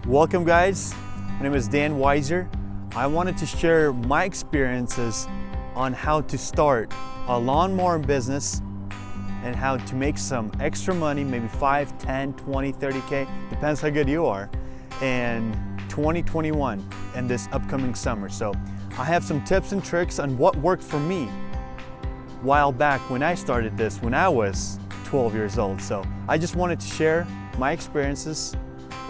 Welcome guys, my name is Dan Weiser. I wanted to share my experiences on how to start a lawn mowing business and how to make some extra money, maybe 5, 10, 20, 30K, depends how good you are, in 2021 and this upcoming summer. So I have some tips and tricks on what worked for me a while back when I started this when I was 12 years old. So I just wanted to share my experiences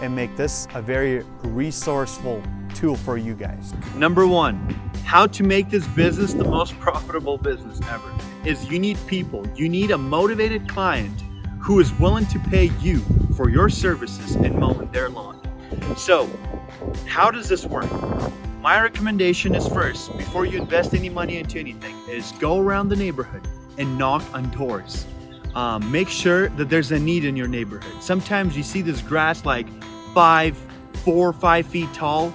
and make this a very resourceful tool for you guys. Number one, how to make this business the most profitable business ever is you need people. You need a motivated client who is willing to pay you for your services in mowing their lawn. So how does this work? My recommendation is first, before you invest any money into anything, is go around the neighborhood and knock on doors. Make sure that there's a need in your neighborhood. Sometimes you see this grass like 4 or 5 feet tall,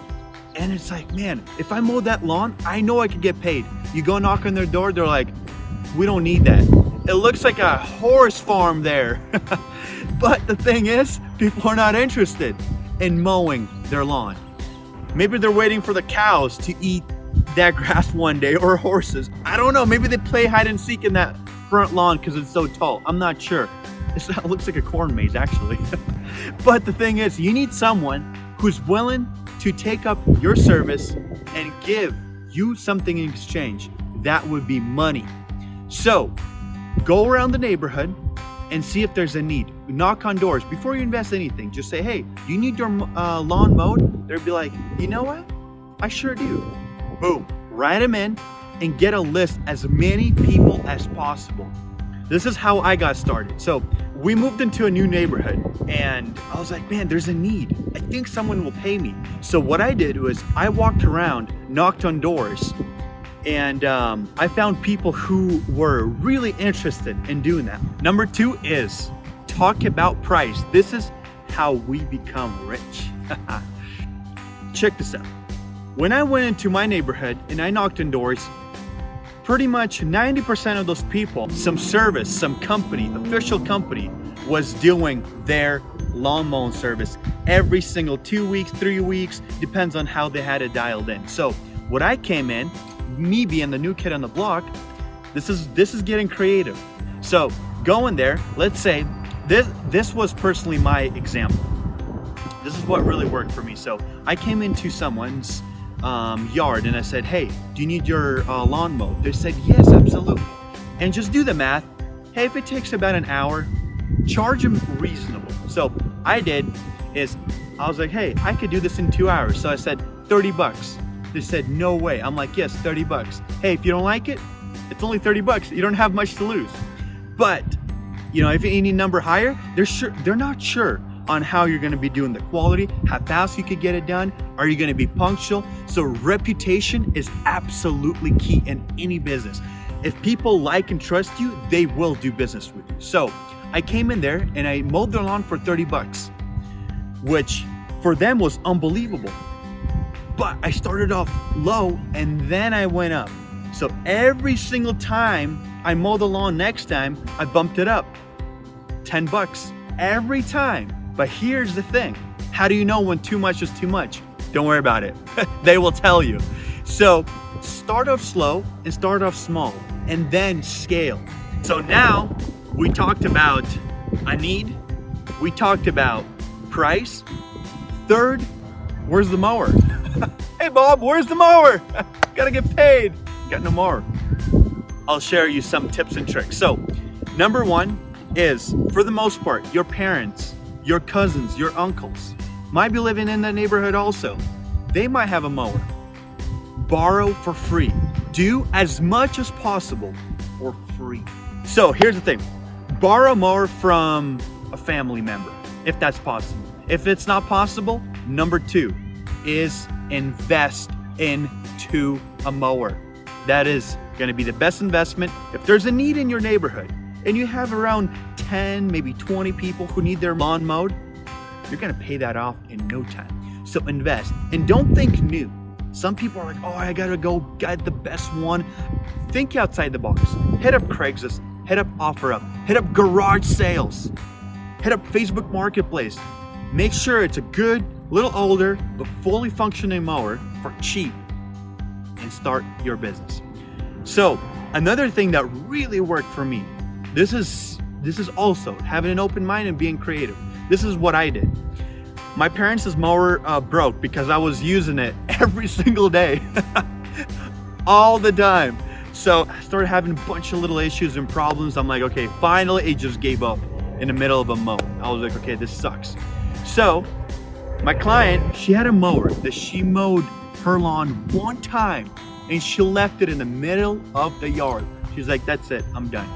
and it's like, man, if I mow that lawn, I know I could get paid. You go knock on their door, they're like, we don't need that. It looks like a horse farm there. But the thing is, people are not interested in mowing their lawn. Maybe they're waiting for the cows to eat that grass one day, or horses. I don't know, maybe they play hide and seek in that front lawn because it's so tall. I'm not sure. It looks like a corn maze actually. But the thing is, you need someone who's willing to take up your service and give you something in exchange. That would be money. So go around the neighborhood and see if there's a need. Knock on doors. Before you invest anything, just say, hey, do you need your lawn mowed? They'll be like, you know what? I sure do. Boom, write them in and get a list as many people as possible. This is how I got started. So we moved into a new neighborhood and I was like, man, there's a need. I think someone will pay me. So what I did was I walked around, knocked on doors, and I found people who were really interested in doing that. Number 2 is talk about price. This is how we become rich. Check this out. When I went into my neighborhood and I knocked on doors, pretty much 90% of those people, some service, some company, official company, was doing their lawn mowing service every single 2 weeks, 3 weeks, depends on how they had it dialed in. So what I came in, me being the new kid on the block, this is getting creative. So go in there, let's say, this was personally my example. This is what really worked for me. So I came into someone's yard and I said, hey, do you need your lawn mowed? They said, yes, absolutely. And just do the math. Hey, if it takes about an hour, charge them reasonable. So I did is I was like, hey, I could do this in 2 hours. So I said, 30 bucks. They said, no way. I'm like, yes, 30 bucks. Hey, if you don't like it, it's only 30 bucks. You don't have much to lose. But, you know, if you need a number higher, they're not sure on how you're going to be doing the quality, how fast you could get it done. Are you going to be punctual? So reputation is absolutely key in any business. If people like and trust you, they will do business with you. So I came in there and I mowed their lawn for 30 bucks, which for them was unbelievable. But I started off low and then I went up. So every single time I mow the lawn next time, I bumped it up 10 bucks every time. But here's the thing. How do you know when too much is too much? Don't worry about it. They will tell you. So start off slow and start off small and then scale. So now we talked about a need. We talked about price. Third, where's the mower? Hey Bob, where's the mower? Gotta get paid. Got no mower. I'll share you some tips and tricks. So number 1 is, for the most part, your parents, your cousins, your uncles might be living in that neighborhood also. They might have a mower. Borrow for free. Do as much as possible for free. So here's the thing. Borrow a mower from a family member, if that's possible. If it's not possible, number 2 is invest into a mower. That is going to be the best investment. If there's a need in your neighborhood and you have around 10, maybe 20 people who need their lawn mowed, you're gonna pay that off in no time. So invest and don't think new. Some people are like, oh, I gotta go get the best one. Think outside the box. Hit up Craigslist, hit up OfferUp, hit up garage sales, hit up Facebook Marketplace. Make sure it's a good a little older, but fully functioning mower for cheap, and start your business. So another thing that really worked for me, this is also having an open mind and being creative. This is what I did. My parents' mower broke because I was using it every single day, all the time. So I started having a bunch of little issues and problems. I'm like, okay, finally it just gave up in the middle of a mow. I was like, okay, this sucks. So my client, she had a mower that she mowed her lawn one time and she left it in the middle of the yard. She's like, that's it, I'm done.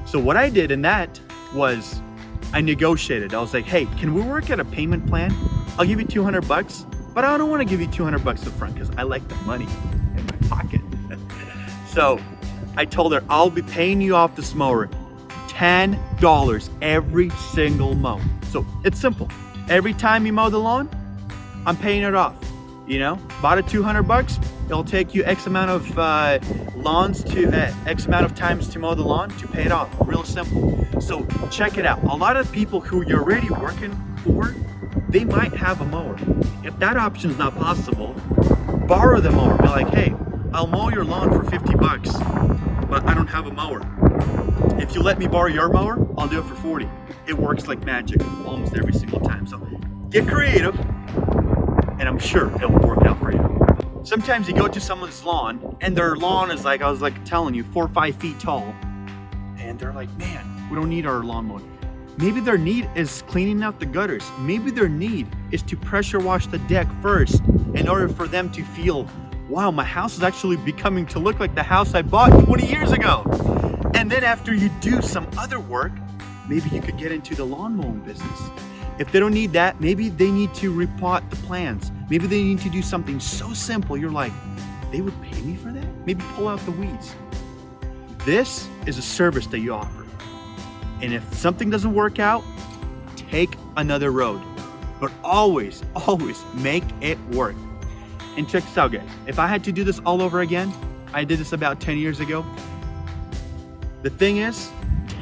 So what I did in that was I negotiated. I was like, hey, can we work at a payment plan? I'll give you $200, but I don't want to give you $200 up front because I like the money in my pocket. So I told her, I'll be paying you off this mower $10 every single mow. So it's simple. Every time you mow the lawn, I'm paying it off. You know, bought it $200, it'll take you X amount of lawns to X amount of times to mow the lawn to pay it off. Real simple. So check it out. A lot of people who you're already working for, they might have a mower. If that option is not possible, borrow the mower. Be like, hey, I'll mow your lawn for $50, but I don't have a mower. If you let me borrow your mower, I'll do it for $40. It works like magic almost every single time. So get creative, and I'm sure it will work out for you. Sometimes you go to someone's lawn and their lawn is like, I was like telling you, 4 or 5 feet tall. And they're like, man, we don't need our lawn mowed. Maybe their need is cleaning out the gutters. Maybe their need is to pressure wash the deck first in order for them to feel, wow, my house is actually becoming to look like the house I bought 20 years ago. And then after you do some other work, maybe you could get into the lawn mowing business. If they don't need that, maybe they need to repot the plants. Maybe they need to do something so simple. You're like, they would pay me for that? Maybe pull out the weeds. This is a service that you offer. And if something doesn't work out, take another road. But always, always make it work. And check this out, guys. If I had to do this all over again, I did this about 10 years ago. The thing is,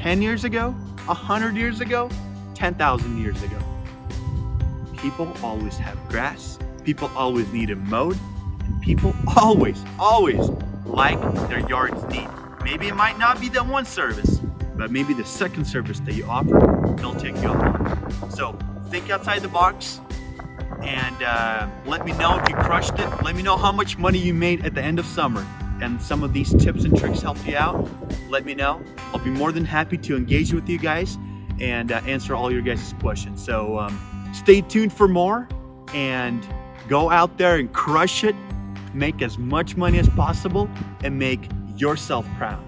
10 years ago, 100 years ago, 10,000 years ago, people always have grass, people always need it mowed, and people always like their yards neat. Maybe it might not be that one service, but maybe the second service that you offer, they'll take you up on. So think outside the box, and let me know if you crushed it. Let me know how much money you made at the end of summer, and some of these tips and tricks helped you out. Let me know. I'll be more than happy to engage with you guys and answer all your guys' questions. So stay tuned for more, and go out there and crush it. Make as much money as possible and make yourself proud.